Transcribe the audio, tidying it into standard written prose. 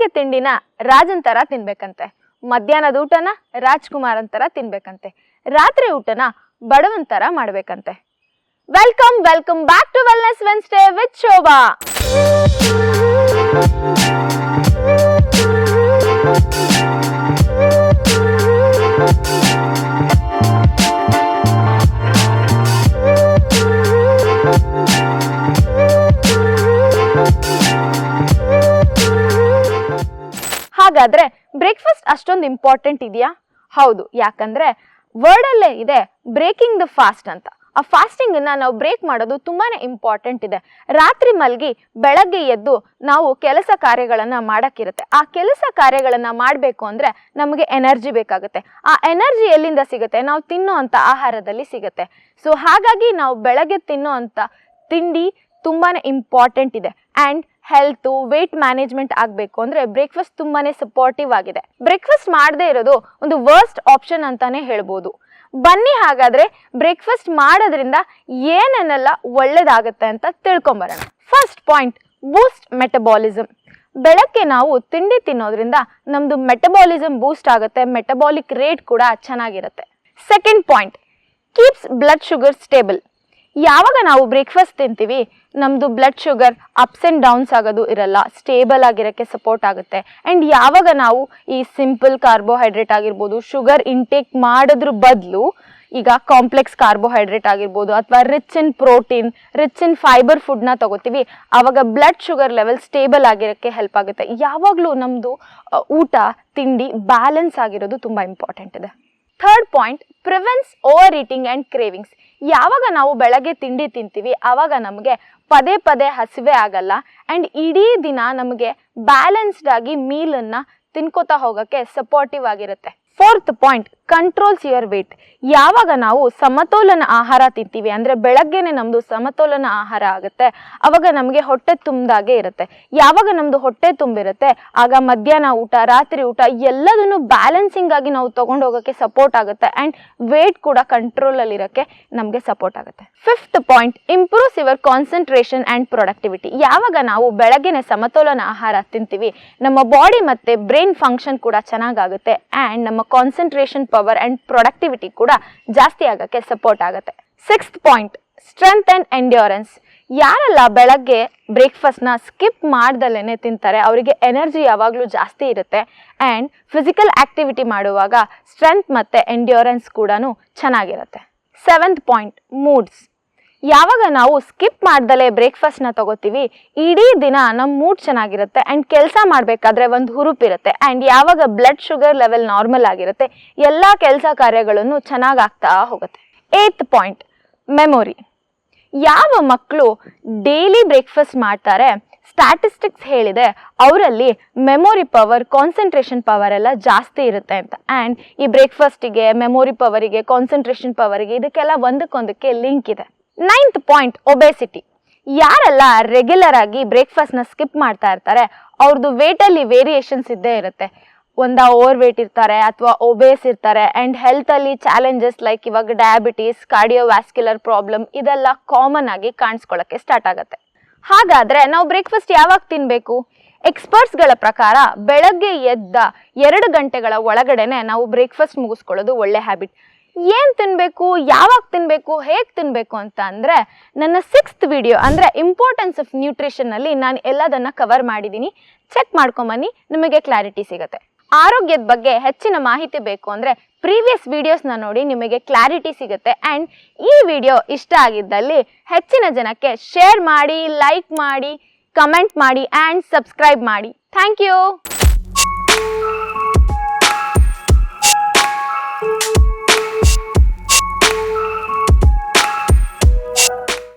ಬೆಳಗ್ಗೆ ತಿಂಡಿನ ರಾಜನ್ ತರ ತಿನ್ಬೇಕಂತೆ, ಮಧ್ಯಾಹ್ನದ ಊಟನ ರಾಜ್ಕುಮಾರ್ ಅಂತರ ತಿನ್ಬೇಕಂತೆ, ರಾತ್ರಿ ಊಟನ ಬಡವನ್ ತರ ಮಾಡ್ಬೇಕಂತೆ. Welcome back to wellness Wednesday with Shobha. ಹಾಗಾದ್ರೆ ಬ್ರೇಕ್ಫಾಸ್ಟ್ ಅಷ್ಟೊಂದು ಇಂಪಾರ್ಟೆಂಟ್ ಇದೆಯಾ? ಹೌದು, ಯಾಕಂದ್ರೆ ವರ್ಡ್ ಅಲ್ಲೇ ಇದೆ ಬ್ರೇಕಿಂಗ್ ದ ಫಾಸ್ಟ್ ಅಂತ. ಆ ಫಾಸ್ಟಿಂಗ್ ಅನ್ನ ನಾವು ಬ್ರೇಕ್ ಮಾಡೋದು ತುಂಬಾನೇ ಇಂಪಾರ್ಟೆಂಟ್ ಇದೆ. ರಾತ್ರಿ ಮಲಗಿ ಬೆಳಗ್ಗೆ ಎದ್ದು ನಾವು ಕೆಲಸ ಕಾರ್ಯಗಳನ್ನ ಮಾಡಕ್ಕಿರುತ್ತೆ. ಆ ಕೆಲಸ ಕಾರ್ಯಗಳನ್ನ ಮಾಡಬೇಕು ಅಂದ್ರೆ ನಮಗೆ ಎನರ್ಜಿ ಬೇಕಾಗುತ್ತೆ. ಆ ಎನರ್ಜಿ ಎಲ್ಲಿಂದ ಸಿಗುತ್ತೆ? ನಾವು ತಿನ್ನೋ ಅಂತ ಆಹಾರದಲ್ಲಿ ಸಿಗುತ್ತೆ. ಸೊ ಹಾಗಾಗಿ ನಾವು ಬೆಳಗ್ಗೆ ತಿನ್ನೋ ಅಂತ ತಿಂಡಿ ತುಂಬಾನೇ ಇಂಪಾರ್ಟೆಂಟ್ ಇದೆ. ಅಂಡ್ ಹೆಲ್ತ್ ವೇಟ್ ಮ್ಯಾನೇಜ್ಮೆಂಟ್ ಆಗಬೇಕು ಅಂದ್ರೆ ಬ್ರೇಕ್ಫಾಸ್ಟ್ ತುಂಬಾನೇ ಸಪೋರ್ಟಿವ್ ಆಗಿದೆ. ಬ್ರೇಕ್ಫಾಸ್ಟ್ ಮಾಡದೇ ಇರೋದು ಒಂದು ವರ್ಸ್ಟ್ ಆಪ್ಷನ್ ಅಂತಾನೆ ಹೇಳ್ಬೋದು. ಬನ್ನಿ ಹಾಗಾದ್ರೆ ಬ್ರೇಕ್ಫಾಸ್ಟ್ ಮಾಡೋದ್ರಿಂದ ಏನೇನೆಲ್ಲ ಒಳ್ಳೇದಾಗುತ್ತೆ ಅಂತ ತಿಳ್ಕೊಂಬರೋಣ. ಫಸ್ಟ್ ಪಾಯಿಂಟ್, ಬೂಸ್ಟ್ ಮೆಟಬಾಲಿಸಮ್. ಬೆಳಗ್ಗೆ ನಾವು ತಿಂಡಿ ತಿನ್ನೋದ್ರಿಂದ ನಮ್ದು ಮೆಟಬಾಲಿಸಮ್ ಬೂಸ್ಟ್ ಆಗುತ್ತೆ, ಮೆಟಬಾಲಿಕ್ ರೇಟ್ ಕೂಡ ಚೆನ್ನಾಗಿರುತ್ತೆ. Second point, keeps blood sugar stable. ಯಾವಾಗ ನಾವು ಬ್ರೇಕ್ಫಾಸ್ಟ್ ತಿಂತೀವಿ ನಮ್ಮದು blood sugar ups and downs ಆಗೋದು ಇರಲ್ಲ, ಸ್ಟೇಬಲ್ ಆಗಿರೋಕ್ಕೆ ಸಪೋರ್ಟ್ ಆಗುತ್ತೆ. ಆ್ಯಂಡ್ ಯಾವಾಗ ನಾವು ಈ ಸಿಂಪಲ್ ಕಾರ್ಬೋಹೈಡ್ರೇಟ್ ಆಗಿರ್ಬೋದು, ಶುಗರ್ ಇಂಟೇಕ್ ಮಾಡೋದ್ರ ಬದಲು ಈಗ ಕಾಂಪ್ಲೆಕ್ಸ್ ಕಾರ್ಬೋಹೈಡ್ರೇಟ್ ಆಗಿರ್ಬೋದು ಅಥವಾ rich in protein, rich in fibre ಫುಡ್ನ ತಗೋತೀವಿ, ಆವಾಗ ಬ್ಲಡ್ ಶುಗರ್ ಲೆವೆಲ್ ಸ್ಟೇಬಲ್ ಆಗಿರೋಕ್ಕೆ ಹೆಲ್ಪ್ ಆಗುತ್ತೆ. ಯಾವಾಗಲೂ ನಮ್ಮದು ಊಟ ತಿಂಡಿ ಬ್ಯಾಲೆನ್ಸ್ ಆಗಿರೋದು ತುಂಬ ಇಂಪಾರ್ಟೆಂಟ್ ಇದೆ. Third point, prevents over eating and cravings. ಯಾವಾಗ ನಾವು ಬೆಳಗ್ಗೆ ತಿಂಡಿ ತಿಂತೀವಿ ಆವಾಗ ನಮಗೆ ಪದೇ ಪದೇ ಹಸಿವೆ ಆಗಲ್ಲ ಆ್ಯಂಡ್ ಇಡೀ ದಿನ ನಮಗೆ ಬ್ಯಾಲೆನ್ಸ್ಡ್ ಆಗಿ ಮೀಲನ್ನು ತಿನ್ಕೋತಾ ಹೋಗೋಕ್ಕೆ ಸಪೋರ್ಟಿವ್ ಆಗಿರುತ್ತೆ. Fourth point, controls your weight. ಯಾವಾಗ ನಾವು ಸಮತೋಲನ ಆಹಾರ ತಿಂತೀವಿ ಅಂದರೆ ಬೆಳಗ್ಗೆನೆ ನಮ್ಮದು ಸಮತೋಲನ ಆಹಾರ ಆಗುತ್ತೆ, ಆವಾಗ ನಮಗೆ ಹೊಟ್ಟೆ ತುಂಬಿದಾಗೆ ಇರುತ್ತೆ. ಯಾವಾಗ ನಮ್ಮದು ಹೊಟ್ಟೆ ತುಂಬಿರುತ್ತೆ ಆಗ ಮಧ್ಯಾಹ್ನ ಊಟ ರಾತ್ರಿ ಊಟ ಎಲ್ಲದನ್ನು ಬ್ಯಾಲೆನ್ಸಿಂಗ್ ಆಗಿ ನಾವು ತೊಗೊಂಡು ಹೋಗೋಕ್ಕೆ ಸಪೋರ್ಟ್ ಆಗುತ್ತೆ ಆ್ಯಂಡ್ ವೇಟ್ ಕೂಡ ಕಂಟ್ರೋಲಲ್ಲಿರೋಕ್ಕೆ ನಮಗೆ ಸಪೋರ್ಟ್ ಆಗುತ್ತೆ. Fifth point, improves your concentration and productivity. ಯಾವಾಗ ನಾವು ಬೆಳಗ್ಗೆನೆ ಸಮತೋಲನ ಆಹಾರ ತಿಂತೀವಿ ನಮ್ಮ ಬಾಡಿ ಮತ್ತು ಬ್ರೈನ್ ಫಂಕ್ಷನ್ ಕೂಡ ಚೆನ್ನಾಗಾಗುತ್ತೆ ಆ್ಯಂಡ್ ನಮ್ಮ ಕಾನ್ಸಂಟ್ರೇಷನ್ ಪವರ್ ಆ್ಯಂಡ್ ಪ್ರೊಡಕ್ಟಿವಿಟಿ ಕೂಡ ಜಾಸ್ತಿ ಆಗೋಕ್ಕೆ ಸಪೋರ್ಟ್ ಆಗುತ್ತೆ. Sixth point, strength and endurance. ಯಾರೆಲ್ಲ ಬೆಳಗ್ಗೆ ಬ್ರೇಕ್ಫಾಸ್ಟ್ನ ಸ್ಕಿಪ್ ಮಾಡ್ದಲೇ ತಿಂತಾರೆ ಅವರಿಗೆ ಎನರ್ಜಿ ಯಾವಾಗಲೂ ಜಾಸ್ತಿ ಇರುತ್ತೆ ಆ್ಯಂಡ್ ಫಿಸಿಕಲ್ ಆ್ಯಕ್ಟಿವಿಟಿ ಮಾಡುವಾಗ ಸ್ಟ್ರೆಂತ್ ಮತ್ತು ಎಂಡ್ಯೂರೆನ್ಸ್ ಕೂಡ ಚೆನ್ನಾಗಿರುತ್ತೆ. Seventh point, moods. ಯಾವಾಗ ನಾವು ಸ್ಕಿಪ್ ಮಾಡ್ದಲೇ ಬ್ರೇಕ್ಫಾಸ್ಟ್ನ ತಗೋತೀವಿ ಇಡೀ ದಿನ ನಮ್ಮ ಮೂಡ್ ಚೆನ್ನಾಗಿರುತ್ತೆ ಆ್ಯಂಡ್ ಕೆಲಸ ಮಾಡಬೇಕಾದ್ರೆ ಒಂದು ಹುರುಪಿರುತ್ತೆ ಆ್ಯಂಡ್ ಯಾವಾಗ ಬ್ಲಡ್ ಶುಗರ್ ಲೆವೆಲ್ ನಾರ್ಮಲ್ ಆಗಿರುತ್ತೆ ಎಲ್ಲ ಕೆಲಸ ಕಾರ್ಯಗಳನ್ನು ಚೆನ್ನಾಗಿ ಆಗ್ತಾ ಹೋಗುತ್ತೆ. Eighth point, memory. ಯಾವ ಮಕ್ಕಳು ಡೈಲಿ ಬ್ರೇಕ್ಫಾಸ್ಟ್ ಮಾಡ್ತಾರೆ ಸ್ಟ್ಯಾಟಿಸ್ಟಿಕ್ಸ್ ಹೇಳಿದೆ ಅವರಲ್ಲಿ ಮೆಮೊರಿ ಪವರ್ ಕಾನ್ಸಂಟ್ರೇಷನ್ ಪವರ್ ಎಲ್ಲ ಜಾಸ್ತಿ ಇರುತ್ತೆ ಅಂತ. ಆ್ಯಂಡ್ ಈ ಬ್ರೇಕ್ಫಾಸ್ಟಿಗೆ ಮೆಮೊರಿ ಪವರಿಗೆ ಕಾನ್ಸಂಟ್ರೇಷನ್ ಪವರಿಗೆ ಇದಕ್ಕೆಲ್ಲ ಒಂದಕ್ಕೊಂದಕ್ಕೆ ಲಿಂಕ್ ಇದೆ. Ninth point, obesity. ಯಾರೆಲ್ಲ ರೆಗ್ಯುಲರ್ ಆಗಿ ಬ್ರೇಕ್ಫಾಸ್ಟ್ನ ಸ್ಕಿಪ್ ಮಾಡ್ತಾ ಇರ್ತಾರೆ ಅವ್ರದ್ದು ವೇಟಲ್ಲಿ ವೇರಿಯೇಷನ್ಸ್ ಇದ್ದೇ ಇರುತ್ತೆ. ಓವರ್ ವೇಟ್ ಇರ್ತಾರೆ ಅಥವಾ ಒಬೇಸ್ ಇರ್ತಾರೆ ಆ್ಯಂಡ್ ಹೆಲ್ತಲ್ಲಿ ಚಾಲೆಂಜಸ್ ಲೈಕ್ ಇವಾಗ ಡಯಾಬಿಟೀಸ್, ಕಾರ್ಡಿಯೋವ್ಯಾಸ್ಕ್ಯುಲರ್ ಪ್ರಾಬ್ಲಮ್ ಇದೆಲ್ಲ ಕಾಮನ್ ಆಗಿ ಕಾಣಿಸ್ಕೊಳ್ಳೋಕ್ಕೆ ಸ್ಟಾರ್ಟ್ ಆಗುತ್ತೆ. ಹಾಗಾದರೆ ನಾವು ಬ್ರೇಕ್ಫಾಸ್ಟ್ ಯಾವಾಗ ತಿನ್ನಬೇಕು? ಎಕ್ಸ್ಪರ್ಟ್ಸ್ಗಳ ಪ್ರಕಾರ ಬೆಳಗ್ಗೆ ಎದ್ದ 2 ಗಂಟೆಗಳ ಒಳಗಡೆನೆ ನಾವು ಬ್ರೇಕ್ಫಾಸ್ಟ್ ಮುಗಿಸ್ಕೊಳ್ಳೋದು ಒಳ್ಳೆ ಹ್ಯಾಬಿಟ್. ಏನು ತಿನ್ನಬೇಕು, ಯಾವಾಗ ತಿನ್ನಬೇಕು, ಹೇಗೆ ತಿನ್ನಬೇಕು ಅಂತ ಅಂದರೆ ನನ್ನ 6th ವಿಡಿಯೋ ಅಂದರೆ ಇಂಪಾರ್ಟೆನ್ಸ್ ಆಫ್ ನ್ಯೂಟ್ರಿಷನ್ನಲ್ಲಿ ನಾನು ಎಲ್ಲದನ್ನು ಕವರ್ ಮಾಡಿದ್ದೀನಿ. ಚೆಕ್ ಮಾಡ್ಕೊಂಬನ್ನಿ, ನಿಮಗೆ ಕ್ಲಾರಿಟಿ ಸಿಗುತ್ತೆ. ಆರೋಗ್ಯದ ಬಗ್ಗೆ ಹೆಚ್ಚಿನ ಮಾಹಿತಿ ಬೇಕು ಅಂದರೆ ಪ್ರೀವಿಯಸ್ ವಿಡಿಯೋಸ್ನ ನೋಡಿ, ನಿಮಗೆ ಕ್ಲಾರಿಟಿ ಸಿಗುತ್ತೆ. ಆ್ಯಂಡ್ ಈ ವಿಡಿಯೋ ಇಷ್ಟ ಆಗಿದ್ದಲ್ಲಿ ಹೆಚ್ಚಿನ ಜನಕ್ಕೆ ಶೇರ್ ಮಾಡಿ, ಲೈಕ್ ಮಾಡಿ, ಕಮೆಂಟ್ ಮಾಡಿ ಆ್ಯಂಡ್ ಸಬ್ಸ್ಕ್ರೈಬ್ ಮಾಡಿ. Thank you.